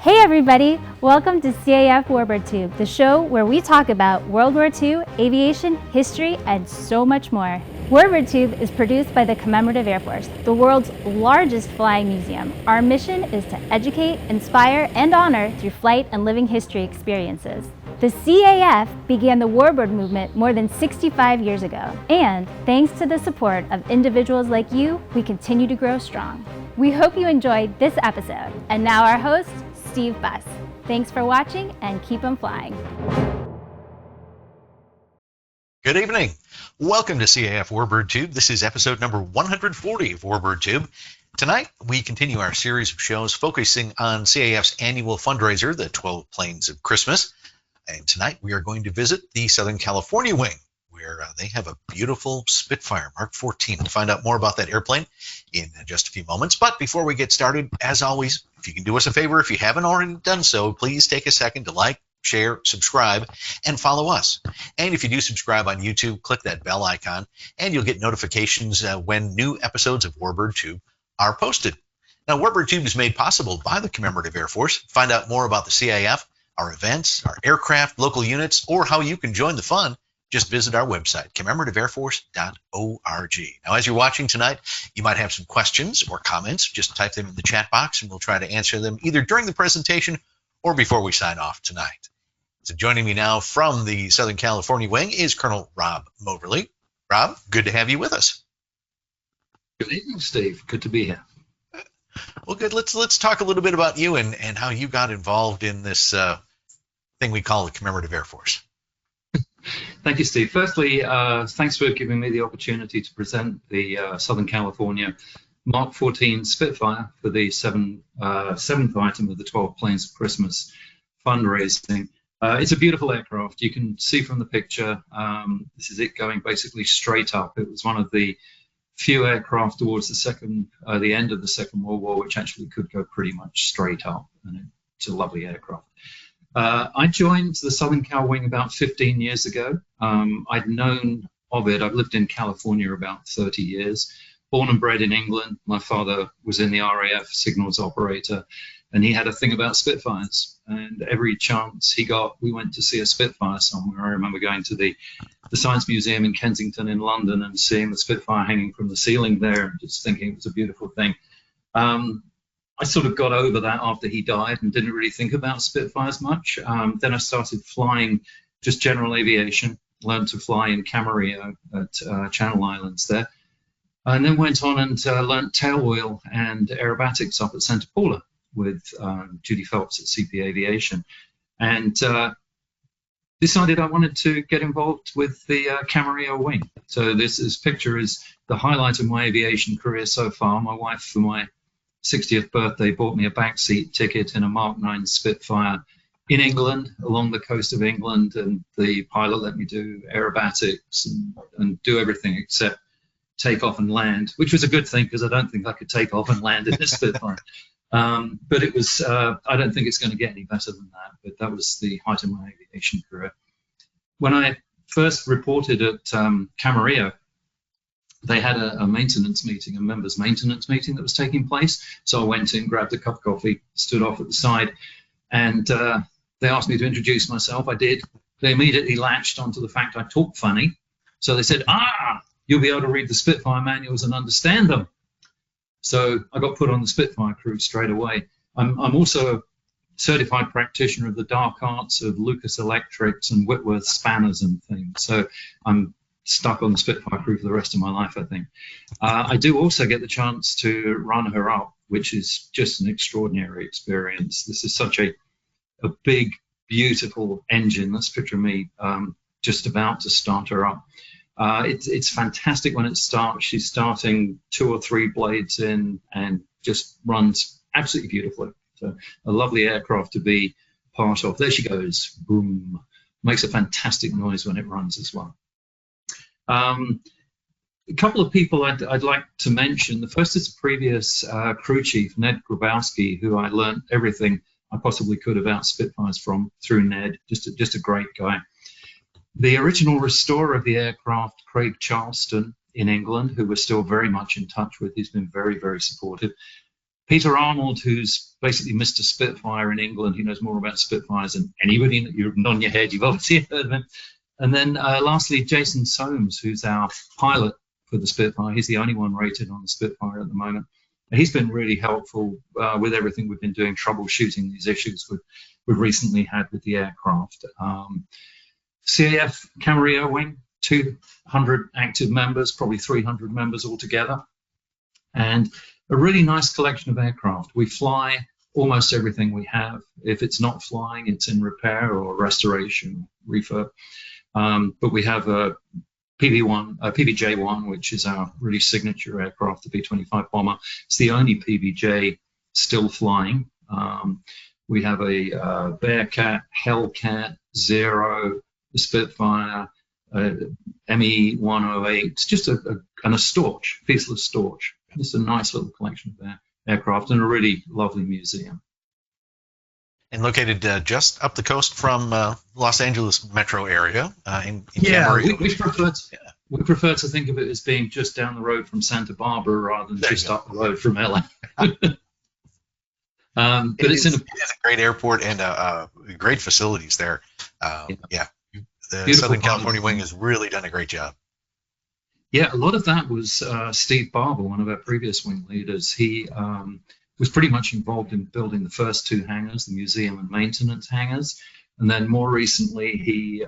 Hey everybody! Welcome to CAF Warbird Tube, the show where we talk about World War II, aviation, history, and so much more. Warbird Tube is produced by the Commemorative Air Force, the world's largest flying museum. Our mission is to educate, inspire, and honor through flight and living history experiences. The CAF began the Warbird movement more than 65 years ago, and thanks to the support of individuals like you, we continue to grow strong. We hope you enjoyed this episode, and now our host, Steve Buss. Thanks for watching and keep 'em flying. Good evening. Welcome to CAF Warbird Tube. This is episode number 140 of Warbird Tube. Tonight, we continue our series of shows focusing on CAF's annual fundraiser, the 12 Planes of Christmas. And tonight, we are going to visit the Southern California wing, where they have a beautiful Spitfire Mark 14. We'll find out more about that airplane in just a few moments. But before we get started, as always, if you can do us a favor, if you haven't already done so, please take a second to like, share, subscribe, and follow us. And if you do subscribe on YouTube, click that bell icon, and you'll get notifications when new episodes of Warbird Tube are posted. Now, Warbird Tube is made possible by the Commemorative Air Force. Find out more about the CAF, our events, our aircraft, local units, or how you can join the fun. Just visit our website, commemorativeairforce.org. Now, as you're watching tonight, you might have some questions or comments. Just type them in the chat box, and we'll try to answer them either during the presentation or before we sign off tonight. So joining me now from the Southern California wing is Colonel Rob Moverly. Rob, good to have you with us. Good evening, Steve. Good to be here. Well, good. Let's talk a little bit about you and how you got involved in this thing we call the Commemorative Air Force. Thank you, Steve. Firstly, thanks for giving me the opportunity to present the Southern California Mark 14 Spitfire for the seventh item of the 12 Planes of Christmas fundraising. It's a beautiful aircraft. You can see from the picture, this is it going basically straight up. It was one of the few aircraft towards the end of the Second World War, which actually could go pretty much straight up, and it's a lovely aircraft. I joined the Southern Cal Wing about 15 years ago. I'd known of it. I've lived in California about 30 years. Born and bred in England. My father was in the RAF, signals operator, and he had a thing about Spitfires. And every chance he got, we went to see a Spitfire somewhere. I remember going to the Science Museum in Kensington in London and seeing the Spitfire hanging from the ceiling there and just thinking it was a beautiful thing. I sort of got over that after he died and didn't really think about Spitfires much. Then I started flying just general aviation, learned to fly in Camarillo at Channel Islands there, and then went on and learned tailwheel and aerobatics up at Santa Paula with Judy Phelps at CP Aviation, and decided I wanted to get involved with the Camarillo wing. So this picture is the highlight of my aviation career so far. My wife, for my 60th birthday, bought me a backseat ticket in a Mark 9 Spitfire in England, along the coast of England, and the pilot let me do aerobatics and do everything except take off and land, which was a good thing because I don't think I could take off and land in a Spitfire. But it was, I don't think it's going to get any better than that, but that was the height of my aviation career. When I first reported at Camarillo, they had a maintenance meeting, a members' maintenance meeting that was taking place. So I went in, grabbed a cup of coffee, stood off at the side, and they asked me to introduce myself. I did. They immediately latched onto the fact I talk funny. So they said, you'll be able to read the Spitfire manuals and understand them. So I got put on the Spitfire crew straight away. I'm also a certified practitioner of the dark arts of Lucas Electrics and Whitworth spanners and things. So I'm stuck on the Spitfire crew for the rest of my life, I think. I do also get the chance to run her up, which is just an extraordinary experience. This is such a big, beautiful engine. Let's picture me just about to start her up. It's fantastic when it starts. She's starting 2 or 3 blades in and just runs absolutely beautifully. So a lovely aircraft to be part of. There she goes. Boom. Makes a fantastic noise when it runs as well. A couple of people I'd like to mention. The first is the previous crew chief, Ned Grabowski, who I learned everything I possibly could about Spitfires from through Ned. Just a great guy. The original restorer of the aircraft, Craig Charleston in England, who we're still very much in touch with. He's been very, very supportive. Peter Arnold, who's basically Mr. Spitfire in England. He knows more about Spitfires than anybody. You're nodding your head. You've obviously heard of him. And then lastly, Jason Soames, who's our pilot for the Spitfire. He's the only one rated on the Spitfire at the moment. And he's been really helpful with everything we've been doing, troubleshooting these issues we've recently had with the aircraft. CAF Camarillo wing, 200 active members, probably 300 members altogether. And a really nice collection of aircraft. We fly almost everything we have. If it's not flying, it's in repair or restoration, refurb. But we have a PBJ-1, which is our really signature aircraft, the B-25 bomber. It's the only PBJ still flying. We have a Bearcat, Hellcat, Zero, the Spitfire, ME-108, just a Storch, Fieseless Storch. Just a nice little collection of aircraft and a really lovely museum. And located just up the coast from Los Angeles metro area in Camarillo. Yeah, we prefer to think of it as being just down the road from Santa Barbara rather than just up the road from LA. But it is a great airport and great facilities there. The Southern California wing has really done a great job. Yeah, a lot of that was Steve Barber, one of our previous wing leaders. He was pretty much involved in building the first two hangars, the museum and maintenance hangars. And then more recently, he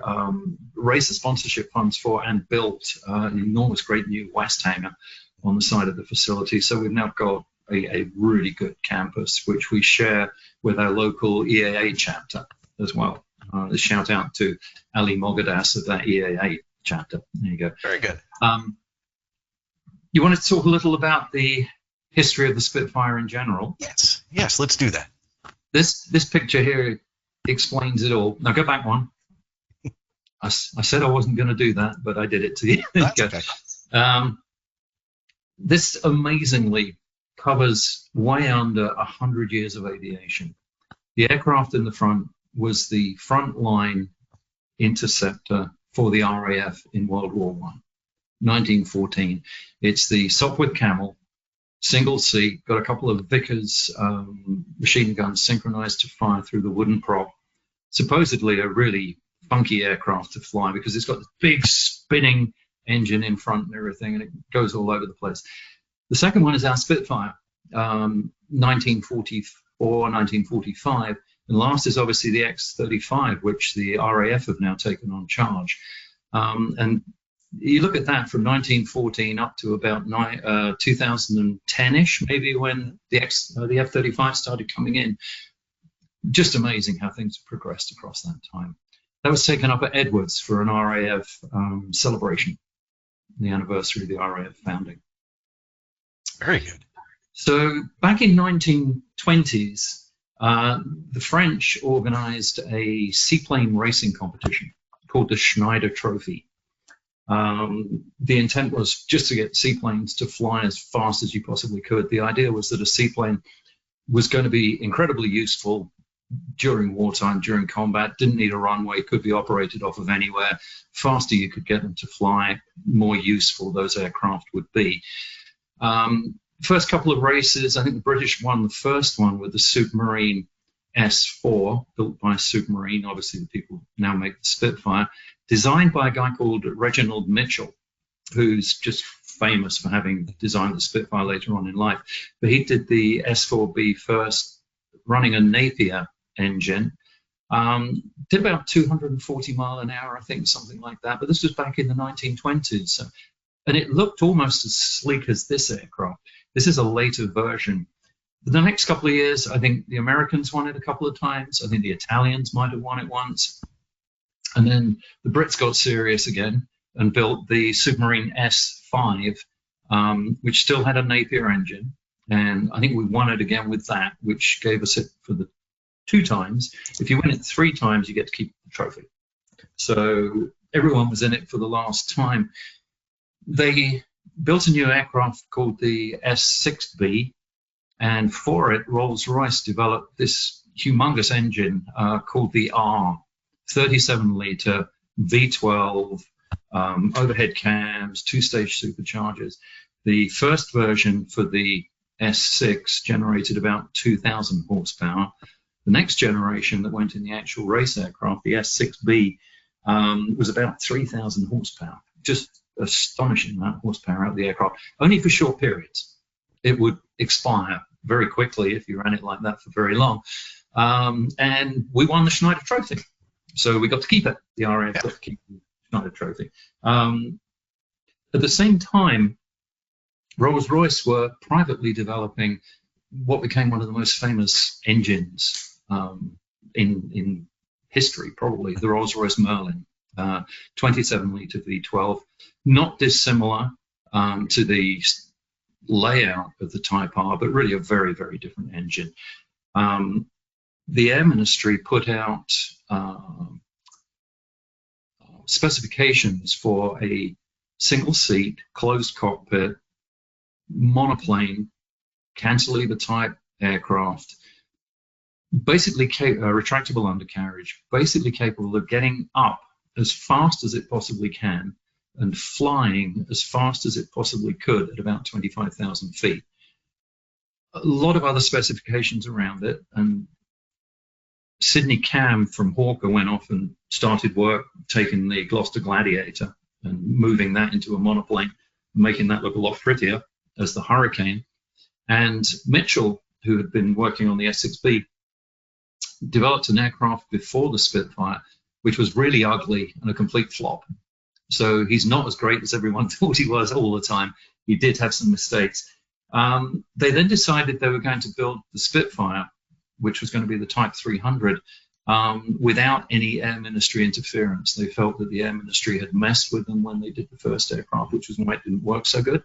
raised the sponsorship funds for and built an enormous, great new West hangar on the side of the facility. So we've now got a really good campus, which we share with our local EAA chapter as well. A shout out to Ali Mogadas of that EAA chapter. There you go. Very good. You wanted to talk a little about the history of the Spitfire in general? Yes, let's do that. This picture here explains it all. Now go back one. I said I wasn't going to do that, but I did it to you. That's okay. This amazingly covers way under 100 years of aviation. The aircraft in the front was the frontline interceptor for the RAF in World War I, 1914. It's the Sopwith Camel, single seat, got a couple of Vickers machine guns synchronized to fire through the wooden prop. Supposedly a really funky aircraft to fly because it's got this big spinning engine in front and everything, and it goes all over the place. The second one is our Spitfire, 1944, 1945. And last is obviously the X-35, which the RAF have now taken on charge. And you look at that from 1914 up to about 2010-ish, maybe, when the F-35 started coming in. Just amazing how things have progressed across that time. That was taken up at Edwards for an RAF celebration, the anniversary of the RAF founding. Very good. So back in 1920s, the French organized a seaplane racing competition called the Schneider Trophy. The intent was just to get seaplanes to fly as fast as you possibly could. The idea was that a seaplane was going to be incredibly useful during wartime, during combat, didn't need a runway, could be operated off of anywhere. Faster you could get them to fly, more useful those aircraft would be. First couple of races, I think the British won the first one with the Supermarine S4, built by Supermarine, obviously the people now make the Spitfire, designed by a guy called Reginald Mitchell, who's just famous for having designed the Spitfire later on in life. But he did the S4B first, running a Napier engine, did about 240 mile an hour, I think, something like that. But this was back in the 1920s. So, and it looked almost as sleek as this aircraft. This is a later version. For the next couple of years, I think the Americans won it a couple of times. I think the Italians might have won it once. And then the Brits got serious again and built the Supermarine S5, which still had a Napier engine. And I think we won it again with that, which gave us it for the 2 times. If you win it 3 times, you get to keep the trophy. So everyone was in it for the last time. They built a new aircraft called the S6B, and for it, Rolls-Royce developed this humongous engine called the R, 37-liter V12, overhead cams, 2-stage superchargers. The first version for the S6 generated about 2,000 horsepower. The next generation that went in the actual race aircraft, the S6B, was about 3,000 horsepower. Just astonishing amount of horsepower out of the aircraft, only for short periods. It would expire very quickly if you ran it like that for very long. And we won the Schneider Trophy. So we got to keep it. The RAF got to keep the Schneider Trophy. At the same time, Rolls-Royce were privately developing what became one of the most famous engines in history, probably, the Rolls-Royce Merlin, 27-litre V12, not dissimilar to the layout of the Type R, but really a very, very different engine. The Air Ministry put out specifications for a single-seat, closed cockpit, monoplane, cantilever-type aircraft, basically retractable undercarriage, basically capable of getting up as fast as it possibly can and flying as fast as it possibly could at about 25,000 feet. A lot of other specifications around it, and Sidney Cam from Hawker went off and started work taking the Gloucester Gladiator and moving that into a monoplane, making that look a lot prettier as the Hurricane. And Mitchell, who had been working on the S6B, developed an aircraft before the Spitfire, which was really ugly and a complete flop. So he's not as great as everyone thought he was all the time. He did have some mistakes. They then decided they were going to build the Spitfire, which was going to be the Type 300, without any Air Ministry interference. They felt that the Air Ministry had messed with them when they did the first aircraft, which was why it didn't work so good.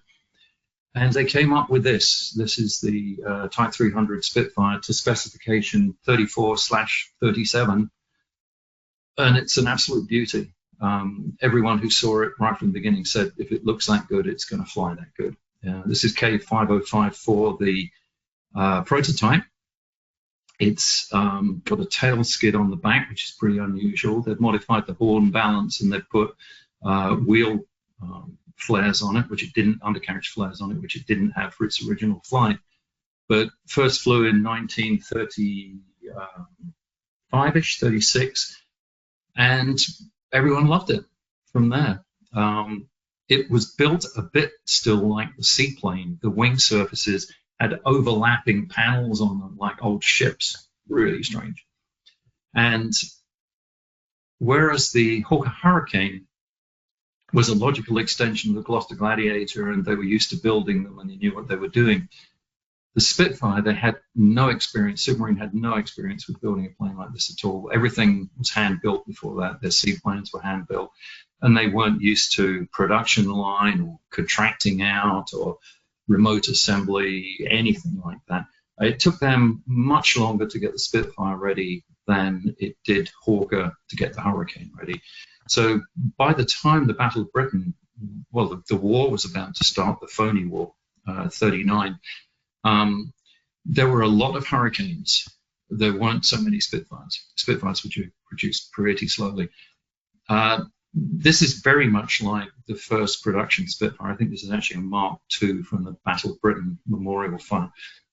And they came up with this. This is the Type 300 Spitfire to specification 34/37, and it's an absolute beauty. Everyone who saw it right from the beginning said, if it looks that good, it's going to fly that good. This is K5054, the prototype. It's got a tail skid on the back, which is pretty unusual. They've modified the horn balance, and they've put wheel flares on it, which it didn't, undercarriage flares on it, which it didn't have for its original flight. But first flew in 1935-ish, 36, and everyone loved it from there. It was built a bit still like the seaplane. The wing surfaces had overlapping panels on them like old ships. Really strange. And whereas the Hawker Hurricane was a logical extension of the Gloucester Gladiator, and they were used to building them and they knew what they were doing, the Spitfire, they had no experience. Supermarine had no experience with building a plane like this at all. Everything was hand-built before that. Their seaplanes were hand-built, and they weren't used to production line or contracting out or remote assembly, anything like that. It took them much longer to get the Spitfire ready than it did Hawker to get the Hurricane ready. So by the time the Battle of Britain, well, the war was about to start, the phony war, 39, there were a lot of Hurricanes. There weren't so many Spitfires. Spitfires were produced pretty slowly. This is very much like the first production Spitfire. I think this is actually a Mark II from the Battle of Britain memorial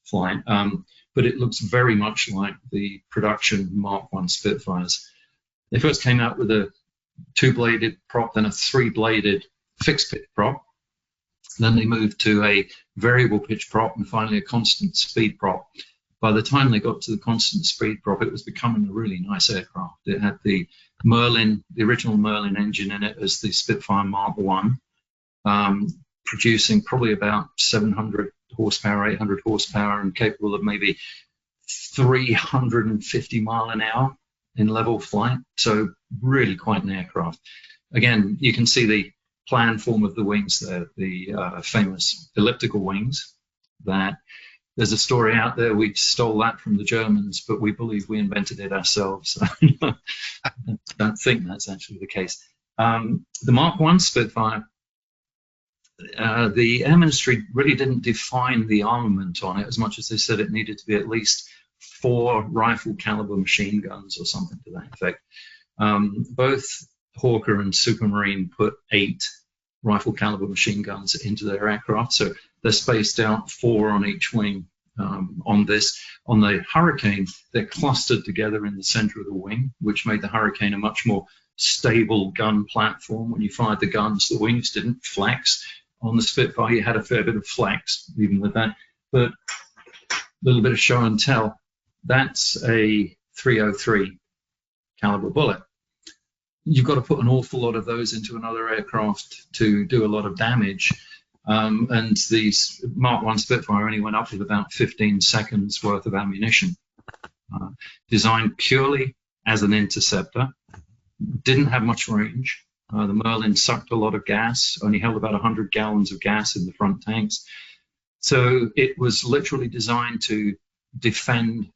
flight. But it looks very much like the production Mark I Spitfires. They first came out with a two-bladed prop, then a three-bladed fixed pitch prop. Then they moved to a variable pitch prop and finally a constant speed prop. By the time they got to the constant speed prop, it was becoming a really nice aircraft. It had the Merlin, the original Merlin engine in it as the Spitfire Mark I, producing probably about 700 horsepower, 800 horsepower, and capable of maybe 350 mile an hour in level flight. So really quite an aircraft. Again, you can see the plan form of the wings there, the famous elliptical wings. That there's a story out there, we stole that from the Germans, but we believe we invented it ourselves. So I don't think that's actually the case. The Mark I Spitfire, the Air Ministry really didn't define the armament on it as much as they said it needed to be at least 4 rifle caliber machine guns or something to that effect. Both Hawker and Supermarine put 8 rifle caliber machine guns into their aircraft. So they're spaced out 4 on each wing on this. On the Hurricane, they're clustered together in the center of the wing, which made the Hurricane a much more stable gun platform. When you fired the guns, the wings didn't flex. On the Spitfire, you had a fair bit of flex, even with that. But a little bit of show and tell. That's a .303 caliber bullet. You've got to put an awful lot of those into another aircraft to do a lot of damage. And the Mark I Spitfire only went up with about 15 seconds worth of ammunition. Designed purely as an interceptor, didn't have much range. The Merlin sucked a lot of gas, only held about 100 gallons of gas in the front tanks. So it was literally designed to defend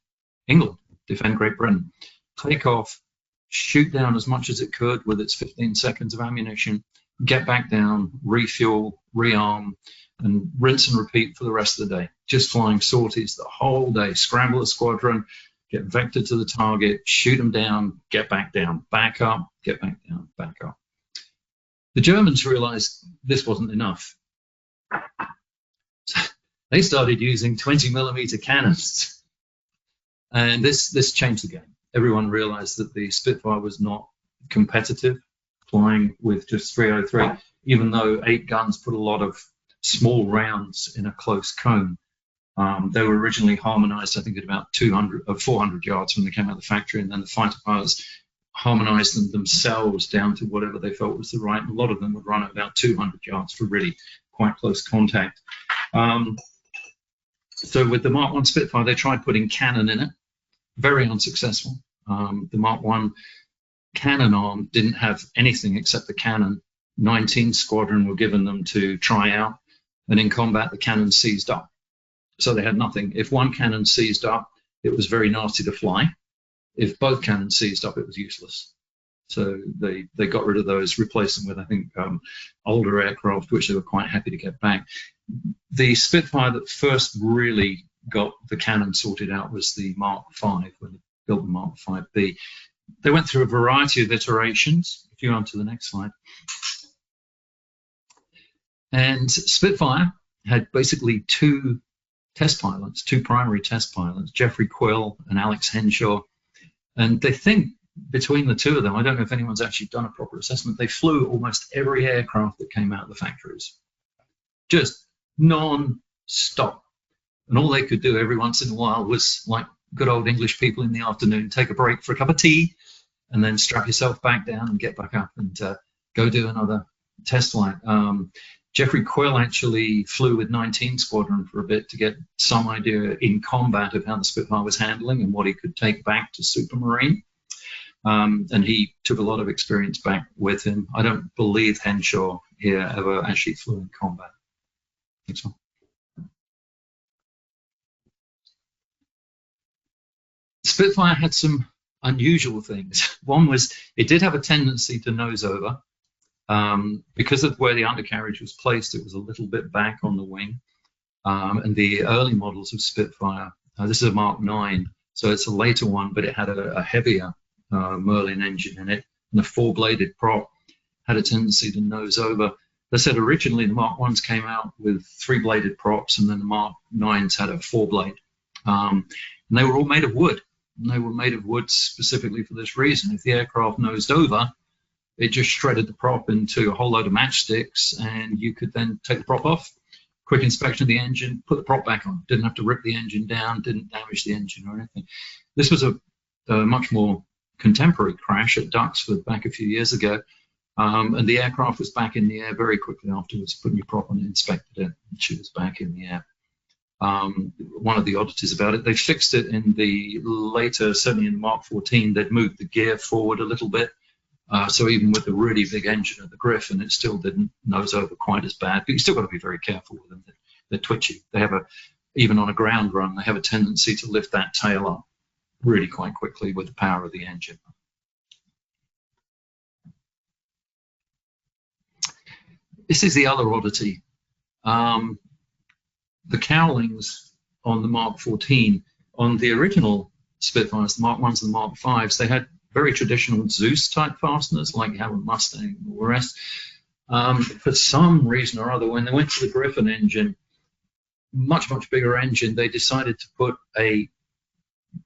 England, defend Great Britain. Take off, shoot down as much as it could with its 15 seconds of ammunition, get back down, refuel, rearm, and rinse and repeat for the rest of the day. Just flying sorties the whole day, scramble a squadron, get vector to the target, shoot them down, get back down, back up, get back down, back up. The Germans realized this wasn't enough. So they started using 20mm cannons. And this changed the game. Everyone realized that the Spitfire was not competitive flying with just .303, even though 8 guns put a lot of small rounds in a close cone. They were originally harmonized, I think, at about 400 yards when they came out of the factory, and then the fighter pilots harmonized them themselves down to whatever they felt was the right. And a lot of them would run at about 200 yards for really quite close contact. So with the Mark I Spitfire, they tried putting cannon in it. Very unsuccessful. The Mark I cannon arm didn't have anything except the cannon. 19 squadron were given them to try out, and in combat the cannon seized up. So they had nothing. If one cannon seized up, it was very nasty to fly. If both cannons seized up, it was useless. So they got rid of those, replaced them with, I think, older aircraft, which they were quite happy to get back. The Spitfire that first really got the cannon sorted out was the Mark V, when they built the Mark V-B. They went through a variety of iterations. If you go on to the next slide. And Spitfire had basically 2 test pilots, 2 primary test pilots, Geoffrey Quill and Alex Henshaw. And they think between the 2 of them, I don't know if anyone's actually done a proper assessment, they flew almost every aircraft that came out of the factories. Just non-stop. And all they could do every once in a while was, like good old English people in the afternoon, take a break for a cup of tea and then strap yourself back down and get back up and go do another test flight. Geoffrey Quill actually flew with 19 Squadron for a bit to get some idea in combat of how the Spitfire was handling and what he could take back to Supermarine. And he took a lot of experience back with him. I don't believe Henshaw here ever actually flew in combat. Next one. Spitfire had some unusual things. One was it did have a tendency to nose over. Because of where the undercarriage was placed, it was a little bit back on the wing. And the early models of Spitfire, this is a Mark IX, so it's a later one, but it had a heavier Merlin engine in it, and a 4-bladed prop had a tendency to nose over. They said originally the Mark I's came out with 3-bladed props, and then the Mark IX had a 4-blade. And they were all made of wood. And they were made of wood specifically for this reason. If the aircraft nosed over, it just shredded the prop into a whole load of matchsticks, and you could then take the prop off, quick inspection of the engine, put the prop back on. Didn't have to rip the engine down, didn't damage the engine or anything. This was a much more contemporary crash at Duxford back a few years ago, and the aircraft was back in the air very quickly afterwards. Put your prop on it, inspected it, and she was back in the air. One of the oddities about it, they fixed it in the later, certainly in the Mark 14, they'd moved the gear forward a little bit. So even with the really big engine of the Griffin, it still didn't nose over quite as bad. But you still got to be very careful with them. They're twitchy. They have even on a ground run, they have a tendency to lift that tail up really quite quickly with the power of the engine. This is the other oddity. The cowlings on the Mark 14, on the original Spitfires, the Mark 1s and the Mark 5s, they had very traditional Zeus type fasteners like you have a Mustang and all the rest. For some reason or other, when they went to the Griffin engine, much bigger engine, they decided to put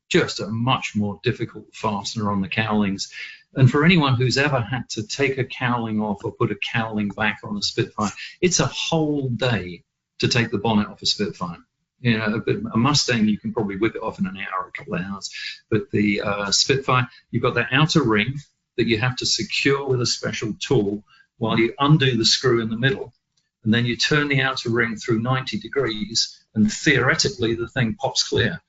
just a much more difficult fastener on the cowlings. And for anyone who's ever had to take a cowling off or put a cowling back on a Spitfire, it's a whole day to take the bonnet off a Spitfire. You know, a Mustang, you can probably whip it off in an hour, a couple of hours. But the Spitfire, you've got that outer ring that you have to secure with a special tool while you undo the screw in the middle. And then you turn the outer ring through 90 degrees, and theoretically the thing pops clear.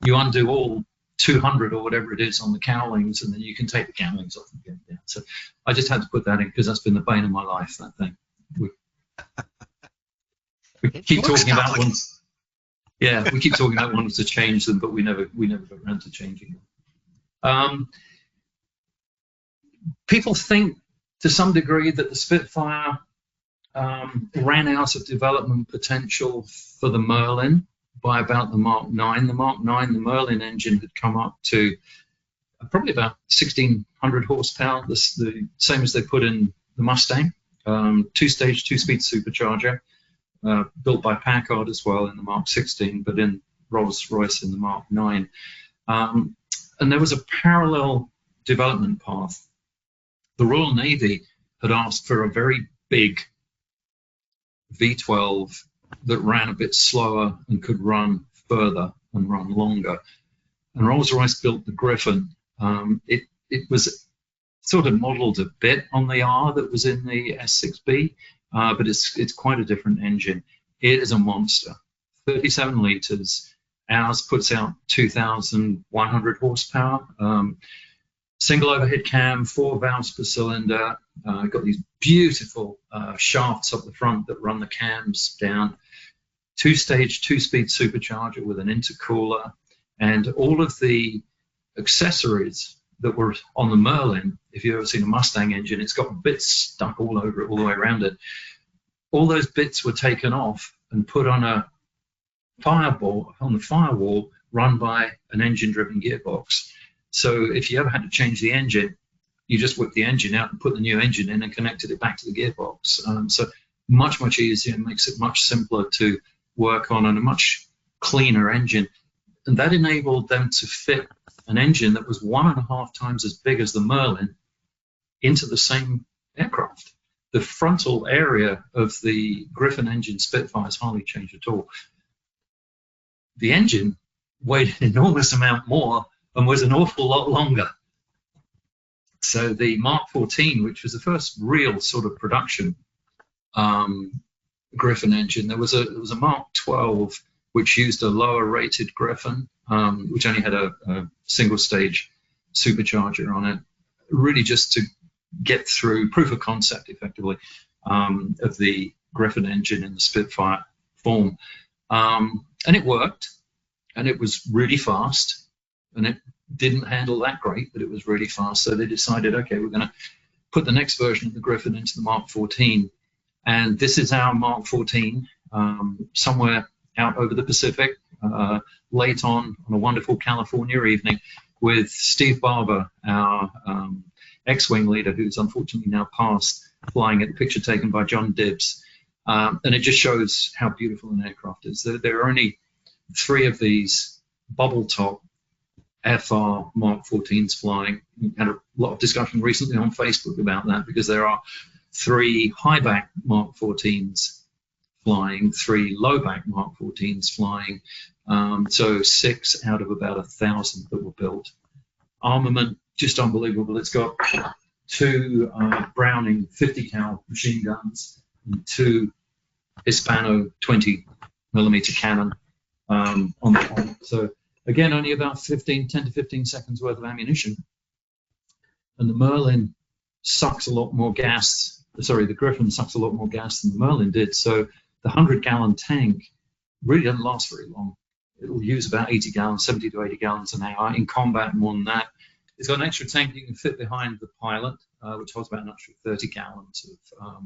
You undo all 200 or whatever it is on the cowlings, and then you can take the cowlings off and get it down. So I just had to put that in because that's been the bane of my life, that thing. We keep talking about one. Yeah, we keep talking about wanting to change them, but we never got around to changing them. People think to some degree that the Spitfire ran out of development potential for the Merlin by about the Mark 9. The Mark 9, the Merlin engine had come up to probably about 1,600 horsepower, the same as they put in the Mustang, two-stage, two-speed supercharger, built by Packard as well in the Mark 16, but in Rolls-Royce in the Mark 9. And there was a parallel development path. The Royal Navy had asked for a very big V12 that ran a bit slower and could run further and run longer. And Rolls-Royce built the Griffin. It was sort of modeled a bit on the R that was in the S6B, but it's quite a different engine. It is a monster. 37 litres. Ours puts out 2,100 horsepower. Single overhead cam, 4 valves per cylinder. Got these beautiful shafts up the front that run the cams down. Two-stage, two-speed supercharger with an intercooler, and all of the accessories that were on the Merlin. If you've ever seen a Mustang engine, it's got bits stuck all over it, all the way around it. All those bits were taken off and put on a firewall run by an engine-driven gearbox. So if you ever had to change the engine, you just whip the engine out and put the new engine in and connected it back to the gearbox. So much easier and makes it much simpler to work on and a much cleaner engine. And that enabled them to fit an engine that was 1.5 times as big as the Merlin into the same aircraft. The frontal area of the Griffin engine Spitfires hardly changed at all. The engine weighed an enormous amount more and was an awful lot longer. So the Mark 14, which was the first real sort of production Griffin engine, there was a Mark 12 which used a lower rated Griffin, which only had a single stage supercharger on it, really just to get through proof of concept effectively of the Griffin engine in the Spitfire form. And it worked, and it was really fast, and it didn't handle that great, but it was really fast. So they decided, okay, we're going to put the next version of the Griffin into the Mark 14. And this is our Mark 14, somewhere out over the Pacific, late on a wonderful California evening, with Steve Barber, our X-Wing leader, who's unfortunately now passed, flying at the picture taken by John Dibbs. And it just shows how beautiful an aircraft is. There are only 3 of these bubble top FR Mark 14s flying. We had a lot of discussion recently on Facebook about that, because there are 3 high-back Mark 14s flying, 3 low-back Mark 14s flying, so 6 out of about 1,000 that were built. Armament, just unbelievable. It's got 2 Browning 50 cal machine guns and 2 Hispano 20mm cannon on the front. So again, only about 10 to 15 seconds worth of ammunition. And the Merlin sucks a lot more gas. Sorry, the Griffin sucks a lot more gas than the Merlin did. So the 100-gallon tank really doesn't last very long. It'll use about 80 gallons, 70 to 80 gallons an hour. In combat, more than that. It's got an extra tank you can fit behind the pilot, which holds about an extra 30 gallons of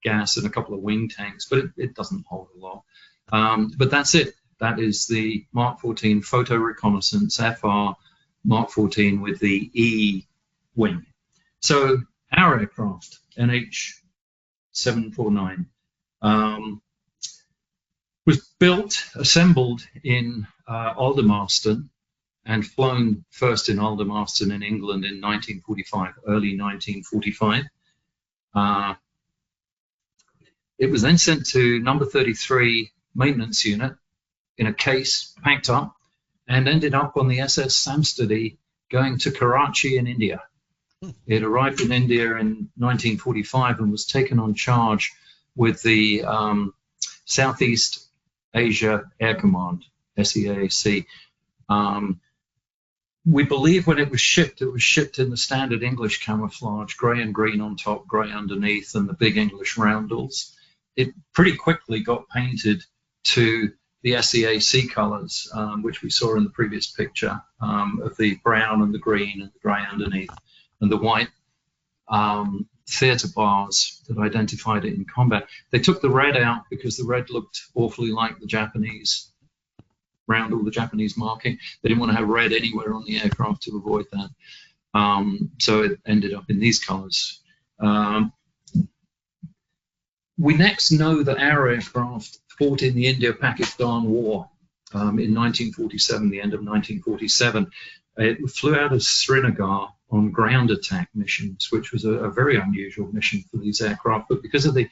gas, and a couple of wing tanks, but it doesn't hold a lot. But that's it. That is the Mark 14 Photo Reconnaissance FR Mark 14 with the E wing. So our aircraft, NH 749. Was built, assembled in Aldermaston, and flown first in Aldermaston in England in 1945, early 1945. It was then sent to number 33 maintenance unit in a case, packed up, and ended up on the SS Samstadi going to Karachi in India. It arrived in India in 1945 and was taken on charge with the Southeast Asia Air Command, SEAC. We believe when it was shipped in the standard English camouflage, grey and green on top, grey underneath, and the big English roundels. It pretty quickly got painted to the SEAC colours, which we saw in the previous picture, of the brown and the green and the grey underneath, and the white theatre bars that identified it in combat. They took the red out because the red looked awfully like the Japanese roundel, the Japanese marking. They didn't want to have red anywhere on the aircraft to avoid that. So it ended up in these colours. We next know that our aircraft fought in the India-Pakistan War in 1947, the end of 1947. It flew out of Srinagar on ground attack missions, which was a very unusual mission for these aircraft. But because of the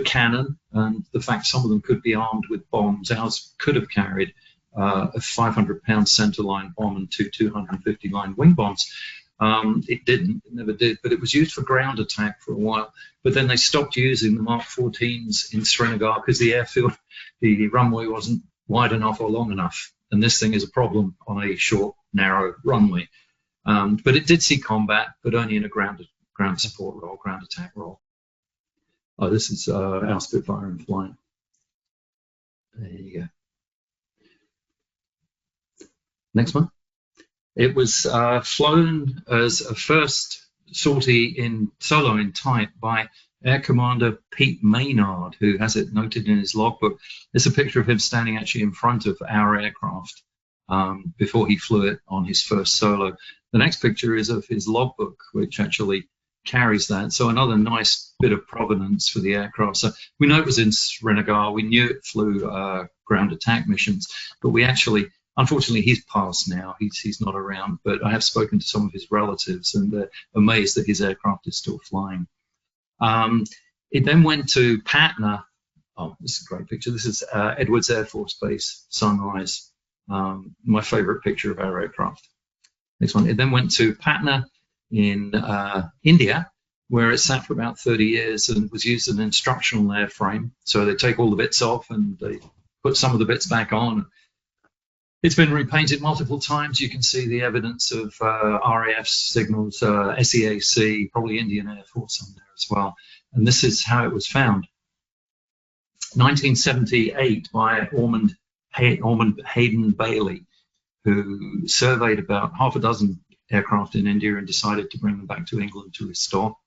cannon and the fact some of them could be armed with bombs, ours could have carried a 500-pound centerline bomb and two 250-line wing bombs. It didn't, it never did, but it was used for ground attack for a while. But then they stopped using the Mark 14s in Srinagar because the airfield, the runway wasn't wide enough or long enough. And this thing is a problem on a short, narrow runway. But it did see combat, but only in a ground support role, ground attack role. Oh, this is our Spitfire in flight. There you go. Next one. It was flown as a first sortie solo in type by Air Commander Pete Maynard, who has it noted in his logbook. It's a picture of him standing actually in front of our aircraft before he flew it on his first solo. The next picture is of his logbook, which actually carries that. So another nice bit of provenance for the aircraft. So we know it was in Srinagar. We knew it flew ground attack missions, but we actually, unfortunately, he's passed now. He's not around, but I have spoken to some of his relatives, and they're amazed that his aircraft is still flying. It then went to Patna. Oh, this is a great picture. This is Edwards Air Force Base, sunrise. My favorite picture of our aircraft. Next one. It then went to Patna in India, where it sat for about 30 years and was used as an instructional airframe. So they take all the bits off and they put some of the bits back on. It's been repainted multiple times. You can see the evidence of RAF signals, SEAC, probably Indian Air Force on there as well. And this is how it was found. 1978 by Ormond Hayden Bailey, who surveyed about half a dozen aircraft in India and decided to bring them back to England to restore.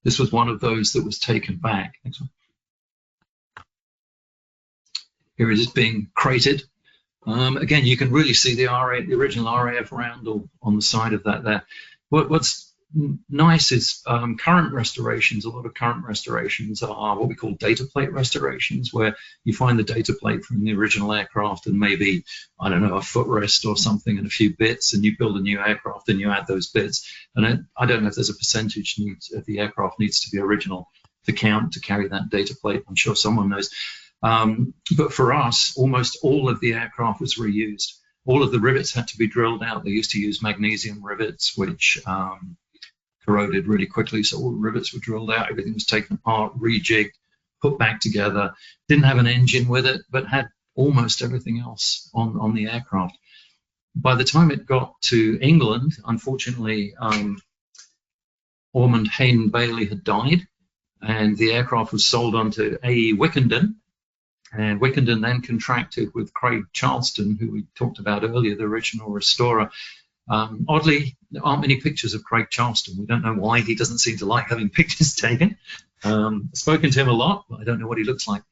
This was one of those that was taken back. Next one. Here it is being crated. Again, you can really see the original RAF roundel on the side of that there. What's nice is current restorations. A lot of current restorations are what we call data plate restorations, where you find the data plate from the original aircraft and maybe, I don't know, a footrest or something and a few bits, and you build a new aircraft and you add those bits. And I don't know if there's a percentage of the aircraft needs to be original to count to carry that data plate. I'm sure someone knows. But for us, almost all of the aircraft was reused. All of the rivets had to be drilled out. They used to use magnesium rivets, which corroded really quickly. So all the rivets were drilled out. Everything was taken apart, rejigged, put back together. Didn't have an engine with it, but had almost everything else on the aircraft. By the time it got to England, unfortunately, Ormond Hayden Bailey had died, and the aircraft was sold on to A.E. Wickenden. And Wickenden then contracted with Craig Charleston, who we talked about earlier, the original restorer. Oddly, there aren't many pictures of Craig Charleston. We don't know why. He doesn't seem to like having pictures taken. Spoken to him a lot, but I don't know what he looks like.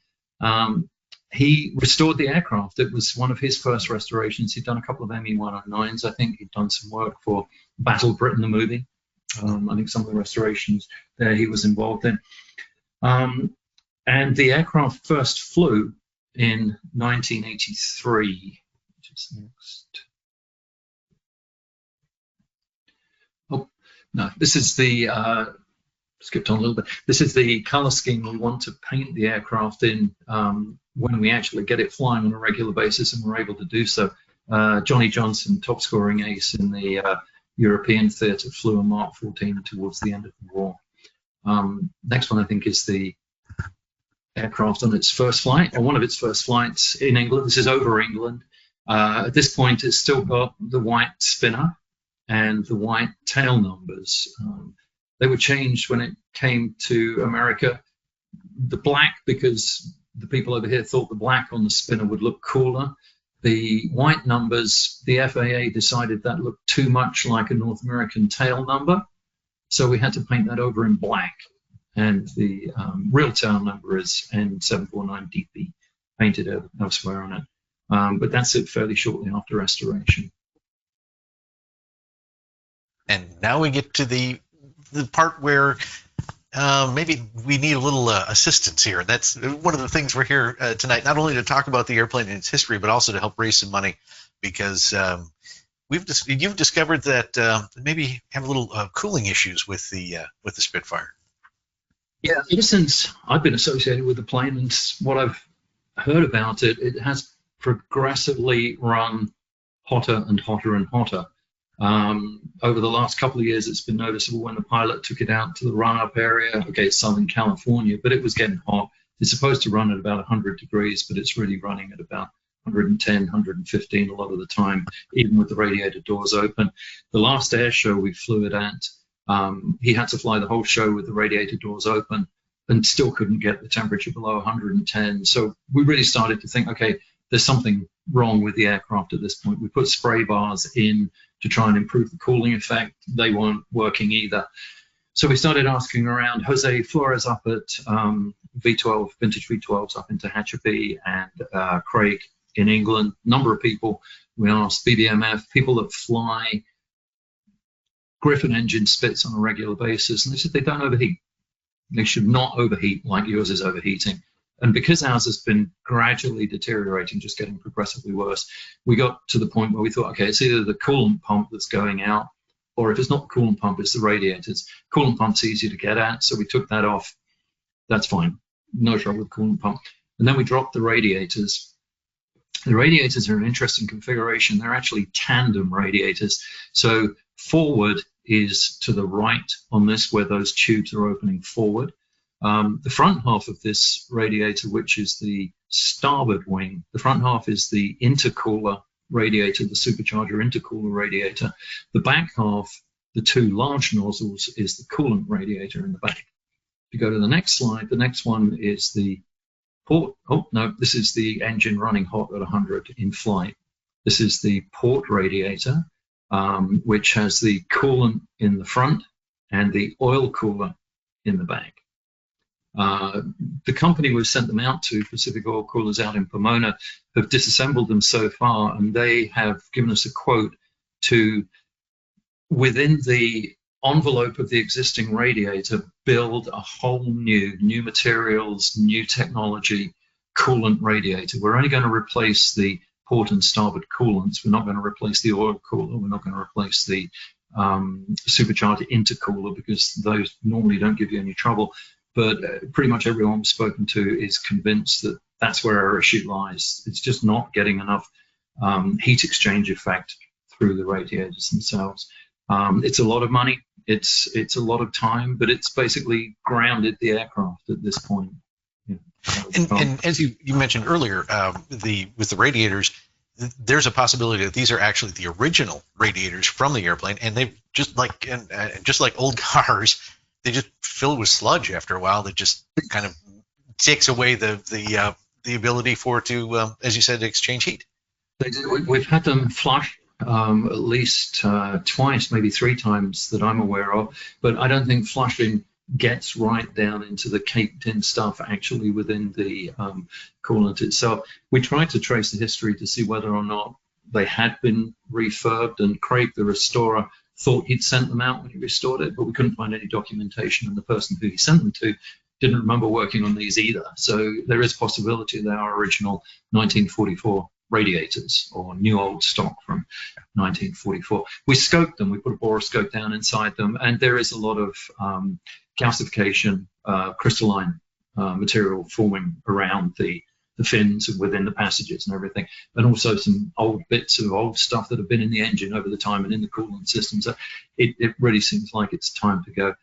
He restored the aircraft. It was one of his first restorations. He'd done a couple of ME-109s. I think he'd done some work for Battle Britain, the movie. I think some of the restorations there he was involved in. And the aircraft first flew in 1983, which is next. Oh, no, this is the, skipped on a little bit. This is the color scheme we want to paint the aircraft in when we actually get it flying on a regular basis, and we're able to do so. Johnny Johnson, top scoring ace in the European theatre, flew a Mark 14 towards the end of the war. Next one, I think, is the aircraft on its first flight, or one of its first flights in England. This is over England. At this point, it's still got the white spinner and the white tail numbers. They were changed when it came to America. The black, because the people over here thought the black on the spinner would look cooler. The white numbers, the FAA decided that looked too much like a North American tail number, so we had to paint that over in black. And the real tail number is N749DP, painted elsewhere on it. But that's it fairly shortly after restoration. And now we get to the part where maybe we need a little assistance here. That's one of the things we're here tonight, not only to talk about the airplane and its history, but also to help raise some money, because you've discovered that maybe have a little cooling issues with the Spitfire. Yeah, ever since I've been associated with the plane and what I've heard about it, it has progressively run hotter and hotter and hotter. Over the last couple of years, it's been noticeable when the pilot took it out to the run-up area. Okay, it's Southern California, but it was getting hot. It's supposed to run at about 100 degrees, but it's really running at about 110, 115 a lot of the time, even with the radiator doors open. The last air show we flew it at, he had to fly the whole show with the radiator doors open and still couldn't get the temperature below 110. So we really started to think, okay, there's something wrong with the aircraft at this point. We put spray bars in to try and improve the cooling effect. They weren't working either. So we started asking around. Jose Flores up at V12, vintage V12s up in Tehachapi, and Craig in England, number of people. We asked BBMF, people that fly Griffin engine Spits on a regular basis, and they said they don't overheat. They should not overheat like yours is overheating. And because ours has been gradually deteriorating, just getting progressively worse, we got to the point where we thought, okay, it's either the coolant pump that's going out, or if it's not the coolant pump, it's the radiators. Coolant pump's easy to get at, so we took that off. That's fine. No trouble with coolant pump. And then we dropped the radiators. The radiators are an interesting configuration. They're actually tandem radiators. So forward is to the right on this, where those tubes are opening forward. The front half of this radiator, which is the starboard wing, the front half is the intercooler radiator, the supercharger intercooler radiator. The back half, the two large nozzles, is the coolant radiator in the back. If you go to the next slide, the next one is the port. Oh, no, this is the engine running hot at 100 in flight. This is the port radiator, which has the coolant in the front and the oil cooler in the back. The company we've sent them out to, Pacific Oil Coolers out in Pomona, have disassembled them so far, and they have given us a quote to, within the envelope of the existing radiator, build a whole new materials, new technology coolant radiator. We're only going to replace the port and starboard coolants. We're not going to replace the oil cooler. We're not going to replace the supercharger intercooler, because those normally don't give you any trouble. But pretty much everyone we've spoken to is convinced that that's where our issue lies. It's just not getting enough heat exchange effect through the radiators themselves. It's a lot of money. It's a lot of time, but it's basically grounded the aircraft at this point. Yeah. And as you mentioned earlier, with the radiators, there's a possibility that these are actually the original radiators from the airplane, and they just like old cars, they just fill with sludge after a while. That just kind of takes away the ability for it to, as you said, to exchange heat. We've had them flush at least twice, maybe 3 times that I'm aware of, but I don't think flushing gets right down into the caked in stuff actually within the coolant itself. We tried to trace the history to see whether or not they had been refurbed, and Craig, the restorer, thought he'd sent them out when he restored it, but we couldn't find any documentation, and the person who he sent them to didn't remember working on these either. So there is possibility they are original 1944 radiators or new old stock from 1944. We scoped them. We put a borescope down inside them, and there is a lot of calcification, crystalline material forming around the fins within the passages and everything, and also some old bits of old stuff that have been in the engine over the time and in the coolant system. So it really seems like it's time to go.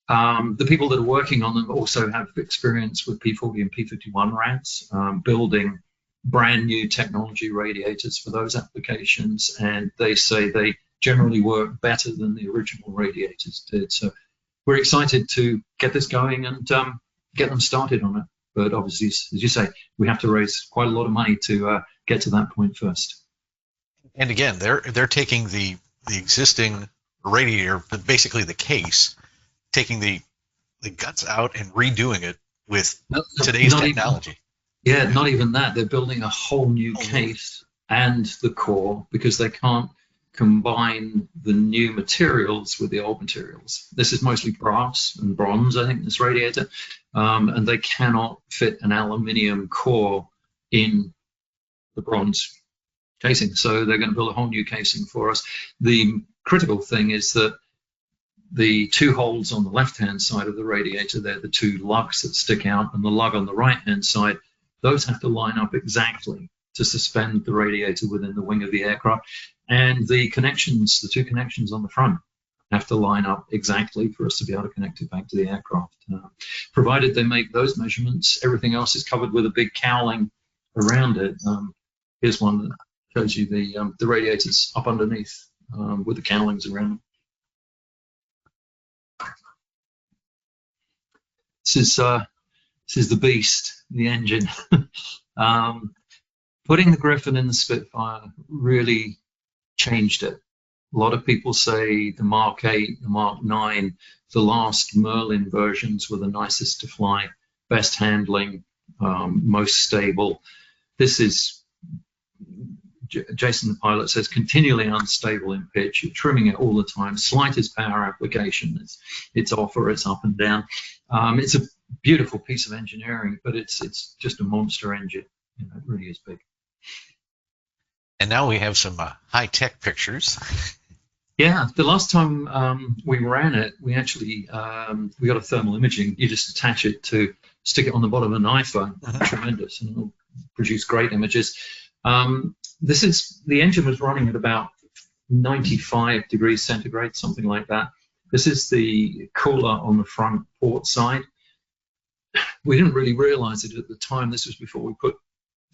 The people that are working on them also have experience with P40 and P51 rats, building brand new technology radiators for those applications, and they say they generally work better than the original radiators did. So we're excited to get this going and get them started on it. But obviously, as you say, we have to raise quite a lot of money to get to that point first. And again, they're taking the existing radiator, but basically the case, taking the guts out and redoing it with today's technology. Not even that. They're building a whole new case and the core, because they can't combine the new materials with the old materials. This is mostly brass and bronze, I think, this radiator, and they cannot fit an aluminium core in the bronze casing. So they're going to build a whole new casing for us. The critical thing is that the two holes on the left-hand side of the radiator, they're the two lugs that stick out, and the lug on the right-hand side, those have to line up exactly to suspend the radiator within the wing of the aircraft. And the connections, the two connections on the front, have to line up exactly for us to be able to connect it back to the aircraft. Provided they make those measurements, everything else is covered with a big cowling around it. Here's one that shows you the radiators up underneath with the cowlings around them. This is the beast, the engine. Putting the Griffin in the Spitfire really changed it. A lot of people say the Mark 8, the Mark 9, the last Merlin versions were the nicest to fly, best handling, most stable. This is, Jason the pilot says, continually unstable in pitch. You're trimming it all the time. Slightest power application, it's off or it's up and down. It's a beautiful piece of engineering, but it's just a monster engine. You know, it really is big. And now we have some high-tech pictures. Yeah, the last time we ran it, we actually we got a thermal imaging. You just attach it to stick it on the bottom of an iPhone. Tremendous, and it'll produce great images. The engine was running at about 95 degrees centigrade, something like that. This is the cooler on the front port side. We didn't really realize it at the time. This was before we put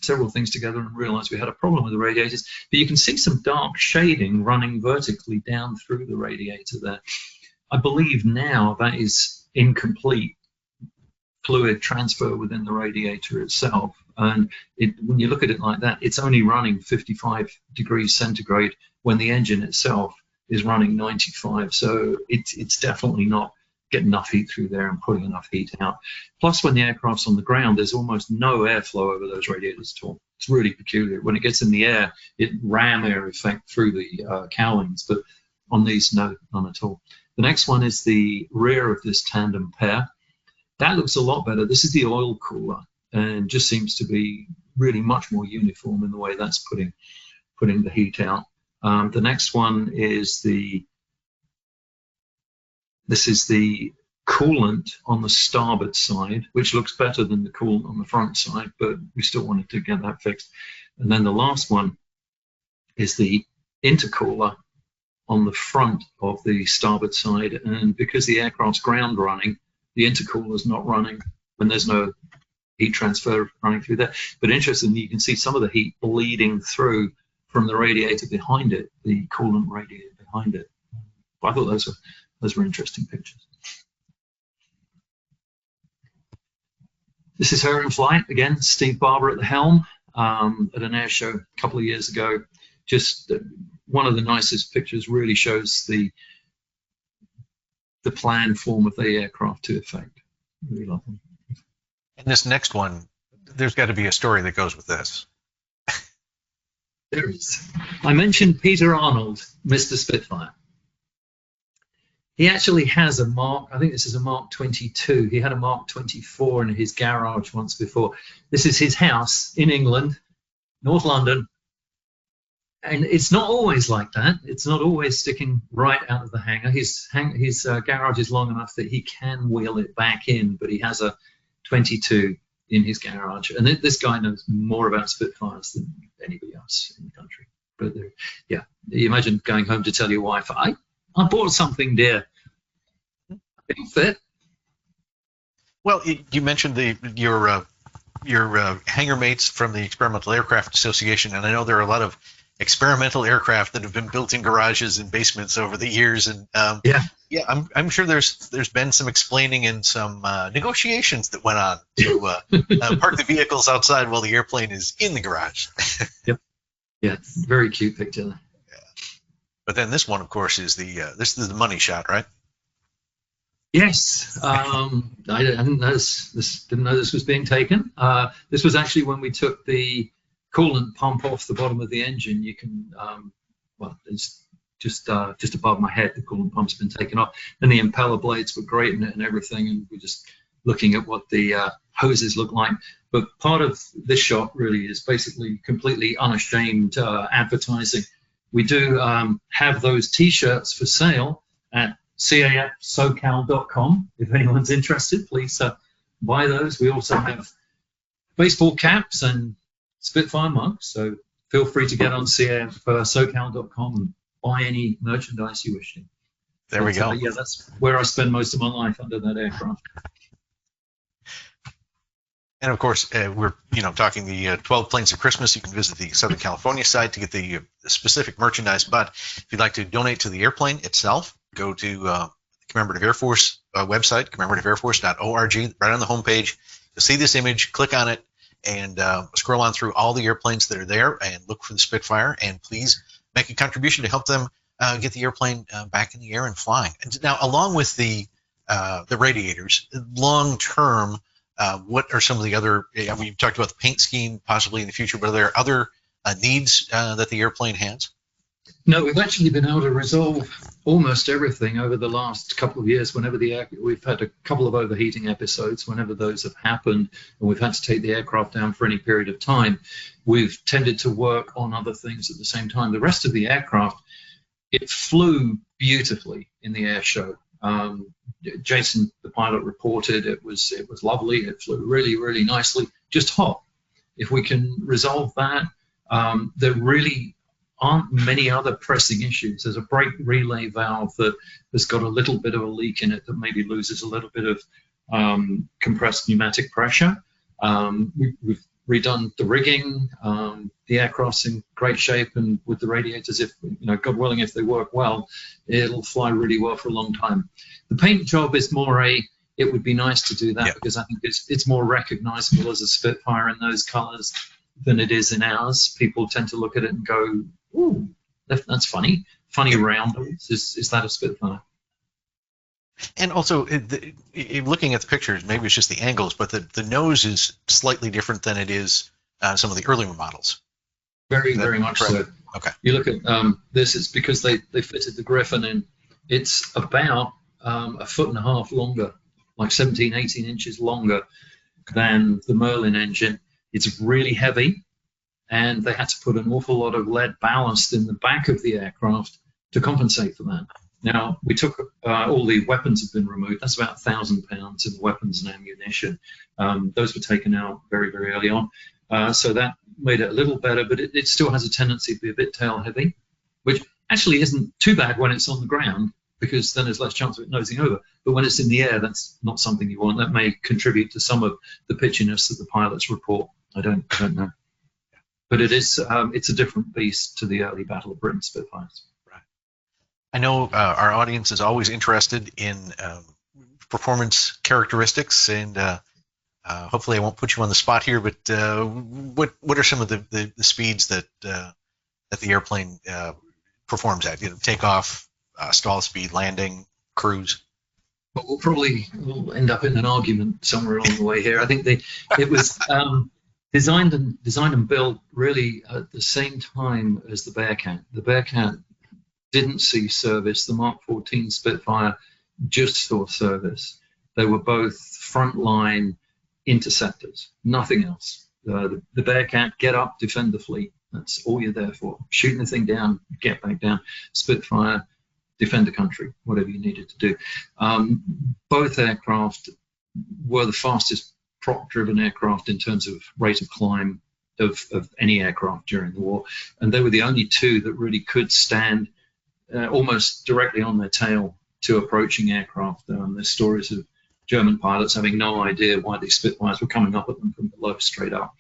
several things together and realized we had a problem with the radiators. But you can see some dark shading running vertically down through the radiator there. I believe now that is incomplete fluid transfer within the radiator itself. And when you look at it like that, it's only running 55 degrees centigrade when the engine itself is running 95. So it's definitely not getting enough heat through there and putting enough heat out. Plus, when the aircraft's on the ground, there's almost no airflow over those radiators at all. It's really peculiar. When it gets in the air, it ram air effect through the cowlings, but on these, no, none at all. The next one is the rear of this tandem pair. That looks a lot better. This is the oil cooler, and just seems to be really much more uniform in the way that's putting the heat out. The next one is this is the coolant on the starboard side, which looks better than the coolant on the front side, but we still wanted to get that fixed. And then the last one is the intercooler on the front of the starboard side. And because the aircraft's ground running, the intercooler is not running when there's no heat transfer running through there. But interestingly, you can see some of the heat bleeding through from the radiator behind it, the coolant radiator behind it. I thought those were interesting pictures. This is her in flight again, Steve Barber at the helm at an air show a couple of years ago. Just one of the nicest pictures. Really shows the planned form of the aircraft to effect. Really love them. And this next one, there's got to be a story that goes with this. There is. I mentioned Peter Arnold, Mr. Spitfire. He actually has a Mark, I think this is a Mark 22. He had a Mark 24 in his garage once before. This is his house in England, North London. And it's not always like that. It's not always sticking right out of the hangar. His garage is long enough that he can wheel it back in, but he has a 22 in his garage. And this guy knows more about Spitfires than anybody else in the country. But yeah, you imagine going home to tell your wife, I bought something, dear. It'll fit. Well, you mentioned your hangar mates from the Experimental Aircraft Association, and I know there are a lot of experimental aircraft that have been built in garages and basements over the years, and I'm sure there's been some explaining and some negotiations that went on to park the vehicles outside while the airplane is in the garage. Yep. Yeah, very cute picture. Yeah. But then this one, of course, is this is the money shot, right? Yes. I didn't know this was being taken. This was actually when we took the coolant pump off the bottom of the engine. You can, it's just above my head. The coolant pump's been taken off, and the impeller blades were great and everything. And we're just looking at what the hoses look like. But part of this shot really is basically completely unashamed advertising. We do have those T-shirts for sale at CAFSoCal.com. If anyone's interested, please buy those. We also have baseball caps and Spitfire mugs, so feel free to get on CAFSoCal.com and buy any merchandise you wish to. There we go. Yeah, that's where I spend most of my life, under that aircraft. And of course, we're talking the 12 Planes of Christmas. You can visit the Southern California site to get the specific merchandise. But if you'd like to donate to the airplane itself, go to the Commemorative Air Force website, commemorativeairforce.org. Right on the homepage, you'll see this image. Click on it and scroll on through all the airplanes that are there and look for the Spitfire. And please make a contribution to help them get the airplane back in the air and flying. And now, along with the radiators, long term. What are some of the other? We've talked about the paint scheme possibly in the future, but are there other needs that the airplane has? No, we've actually been able to resolve almost everything over the last couple of years. Whenever we've had a couple of overheating episodes, whenever those have happened, and we've had to take the aircraft down for any period of time, we've tended to work on other things at the same time. The rest of the aircraft, it flew beautifully in the air show. Jason, the pilot, reported it was lovely. It flew really, really nicely, just hot. If we can resolve that, there really aren't many other pressing issues. There's a brake relay valve that has got a little bit of a leak in it that maybe loses a little bit of compressed pneumatic pressure. We've redone the rigging. The aircraft's in great shape, and with the radiators, if God willing, if they work well, it'll fly really well for a long time. The paint job is more it would be nice to do that, because I think it's more recognizable as a Spitfire in those colors than it is in ours. People tend to look at it and go, "Ooh, that's funny round. Is that a Spitfire?" And also, looking at the pictures, maybe it's just the angles, but the nose is slightly different than it is some of the earlier models. Very, very much so. Okay. You look at this, it's because they fitted the Griffin in. It's about 1.5 foot longer, like 17, 18 inches longer than the Merlin engine. It's really heavy, and they had to put an awful lot of lead ballast in the back of the aircraft to compensate for that. Now, we took all the weapons have been removed. That's about 1,000 pounds in weapons and ammunition. Those were taken out very, very early on. So that made it a little better, but it still has a tendency to be a bit tail heavy, which actually isn't too bad when it's on the ground, because then there's less chance of it nosing over. But when it's in the air, that's not something you want. That may contribute to some of the pitchiness that the pilots report. I don't know. But it's a different beast to the early Battle of Britain Spitfires. I know our audience is always interested in performance characteristics, and hopefully I won't put you on the spot here, but what are some of the speeds that the airplane performs at? Takeoff, stall speed, landing, cruise? But we'll end up in an argument somewhere along the way here. I think it was designed and built really at the same time as the Bearcat. The Bearcat didn't see service. The Mark 14 Spitfire just saw service. They were both frontline interceptors, nothing else. The Bearcat, get up, defend the fleet. That's all you're there for. Shooting the thing down, get back down. Spitfire, defend the country, whatever you needed to do. Both aircraft were the fastest prop-driven aircraft in terms of rate of climb of any aircraft during the war. And they were the only two that really could stand almost directly on their tail to approaching aircraft. There's stories of German pilots having no idea why these Spitfires were coming up at them from below straight up.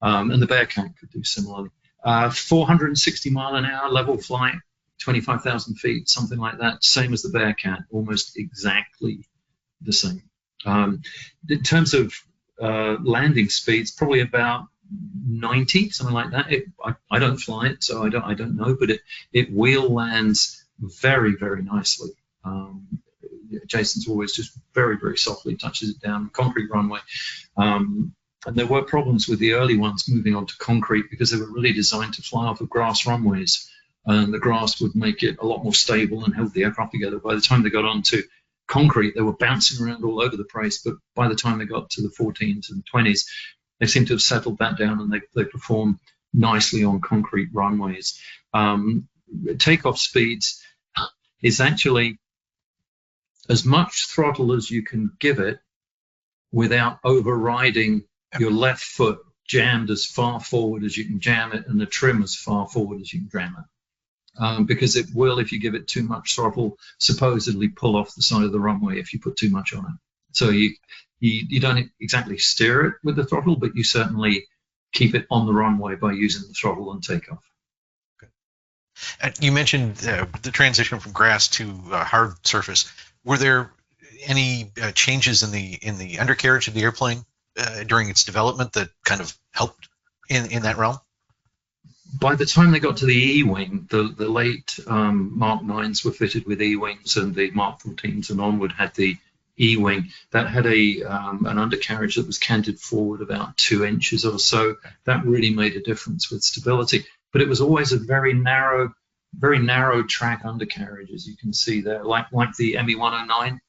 And the Bearcat could do similarly. 460 mile an hour level flight, 25,000 feet, something like that. Same as the Bearcat, almost exactly the same. In terms of landing speeds, probably about 90, something like that. I don't fly it, so I don't know, but it wheel lands very, very nicely. Jason's always just very, very softly touches it down, concrete runway. And there were problems with the early ones moving onto concrete because they were really designed to fly off of grass runways. And the grass would make it a lot more stable and hold the aircraft together. By the time they got onto concrete, they were bouncing around all over the place. But by the time they got to the 14s and 20s, they seem to have settled that down, and they perform nicely on concrete runways. Takeoff speeds is actually as much throttle as you can give it without overriding your left foot jammed as far forward as you can jam it and the trim as far forward as you can jam it. Because it will, if you give it too much throttle, supposedly pull off the side of the runway if you put too much on it. So you don't exactly steer it with the throttle, but you certainly keep it on the runway by using the throttle on takeoff. You mentioned the transition from grass to hard surface. Were there any changes in the undercarriage of the airplane during its development that kind of helped in that realm? By the time they got to the E-wing, the late Mark 9s were fitted with E-wings, and the Mark 14s and onward had the E-wing. That had an undercarriage that was canted forward about 2 inches or so. That really made a difference with stability. But it was always a very narrow track undercarriage, as you can see there, like the ME-109.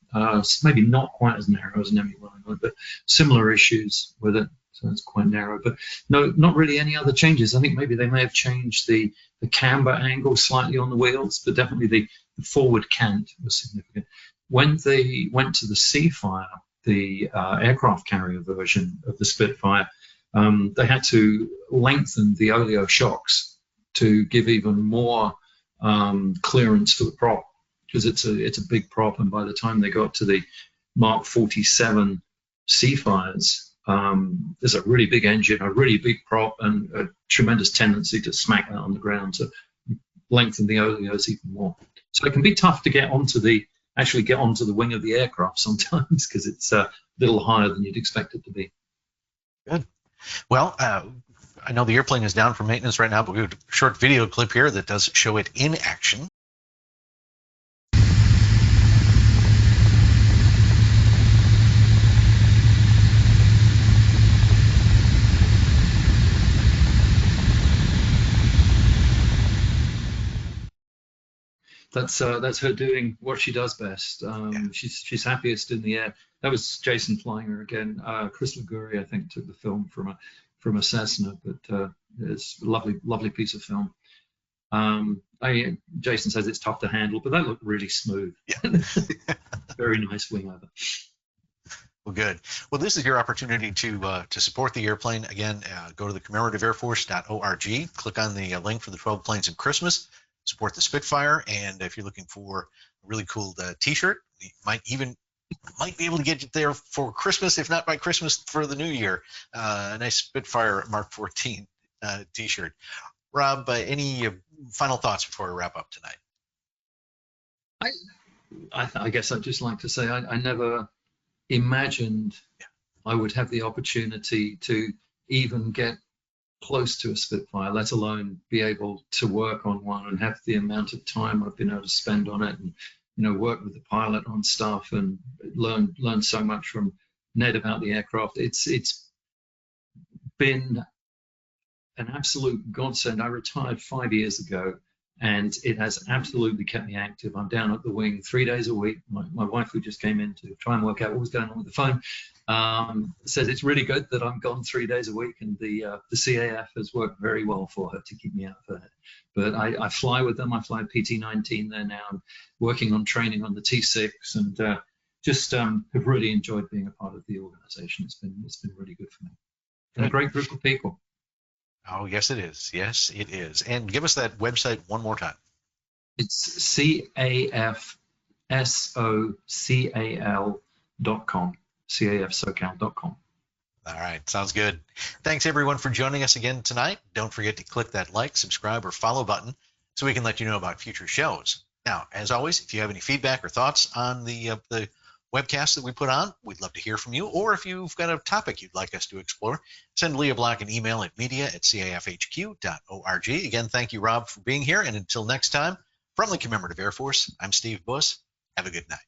Maybe not quite as narrow as an ME-109, but similar issues with it. So it's quite narrow, but no, not really any other changes. I think maybe they may have changed the camber angle slightly on the wheels, but definitely the forward cant was significant. When they went to the Seafire, the aircraft carrier version of the Spitfire, they had to lengthen the oleo shocks to give even more clearance for the prop, because it's a big prop, and by the time they got to the Mark 47 Seafires, there's a really big engine, a really big prop, and a tremendous tendency to smack that on the ground to lengthen the oleos even more. So it can be tough to get onto the wing of the aircraft sometimes, because it's a little higher than you'd expect it to be. Good. Well, I know the airplane is down for maintenance right now, but we have a short video clip here that does show it in action. That's her doing what she does best. She's happiest in the air. That was Jason flying her again. Chris Liguri, I think, took the film from a Cessna, but it's a lovely piece of film. Jason says it's tough to handle, but that looked really smooth. Yeah. Very nice wing over. Well, good. Well, this is your opportunity to support the airplane. Again, go to the commemorativeairforce.org, click on the link for the 12 planes in Christmas, support the Spitfire, and if you're looking for a really cool t-shirt, you might be able to get it there for Christmas, if not by Christmas, for the new year. A nice Spitfire Mark 14 t-shirt. Rob, any final thoughts before we wrap up tonight? I guess I'd just like to say I never imagined I would have the opportunity to even get close to a Spitfire, let alone be able to work on one and have the amount of time I've been able to spend on it, and work with the pilot on stuff and learn so much from Ned about the aircraft. It's been an absolute godsend. I retired 5 years ago, and it has absolutely kept me active. I'm down at the wing 3 days a week. My wife, who just came in to try and work out what was going on with the phone, says it's really good that I'm gone 3 days a week, and the CAF has worked very well for her to keep me out of it. But I fly with them. I fly PT-19 there now. I'm working on training on the T6, and just have really enjoyed being a part of the organization. It's been really good for me. And a great group of people. Oh, yes, it is. Yes, it is. And give us that website one more time. It's CAFSOCAL.com. CAFSocal.com. All right. Sounds good. Thanks, everyone, for joining us again tonight. Don't forget to click that like, subscribe, or follow button so we can let you know about future shows. Now, as always, if you have any feedback or thoughts on the webcast that we put on, we'd love to hear from you. Or if you've got a topic you'd like us to explore, send Leah Block an email at media@cafhq.org. Again, thank you, Rob, for being here. And until next time, from the Commemorative Air Force, I'm Steve Buss. Have a good night.